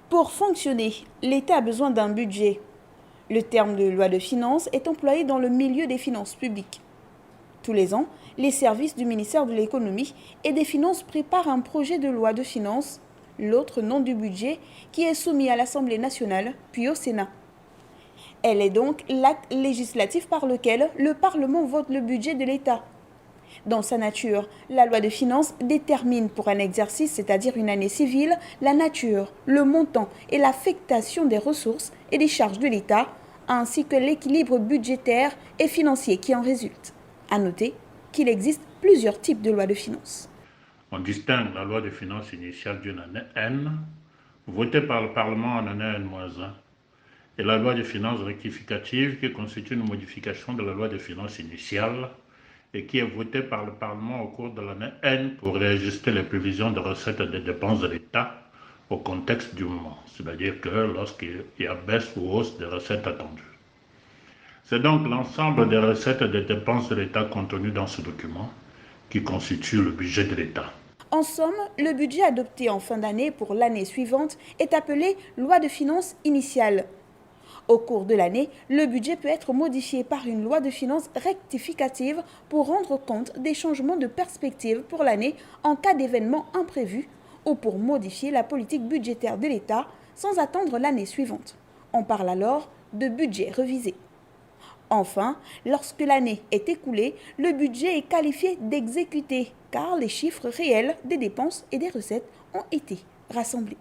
Pour fonctionner, l'État a besoin d'un budget. Le terme de loi de finances est employé dans le milieu des finances publiques. Tous les ans, les services du ministère de l'Économie et des Finances préparent un projet de loi de finances, l'autre nom du budget, qui est soumis à l'Assemblée nationale puis au Sénat. Elle est donc l'acte législatif par lequel le Parlement vote le budget de l'État. Dans sa nature, la loi de finances détermine pour un exercice, c'est-à-dire une année civile, la nature, le montant et l'affectation des ressources et des charges de l'État, ainsi que l'équilibre budgétaire et financier qui en résulte. À noter qu'il existe plusieurs types de lois de finances. On distingue la loi de finances initiale d'une année N, votée par le Parlement en année N-1, et la loi de finances rectificative qui constitue une modification de la loi de finances initiale et qui est votée par le Parlement au cours de l'année N pour réajuster les prévisions de recettes et de dépenses de l'État au contexte du moment, c'est-à-dire que lorsqu'il y a baisse ou hausse des recettes attendues. C'est donc l'ensemble des recettes et des dépenses de l'État contenues dans ce document qui constitue le budget de l'État. En somme, le budget adopté en fin d'année pour l'année suivante est appelé loi de finances initiale. Au cours de l'année, le budget peut être modifié par une loi de finances rectificative pour rendre compte des changements de perspective pour l'année en cas d'événements imprévus ou pour modifier la politique budgétaire de l'État sans attendre l'année suivante. On parle alors de budget revisé. Enfin, lorsque l'année est écoulée, le budget est qualifié d'exécuté car les chiffres réels des dépenses et des recettes ont été rassemblés.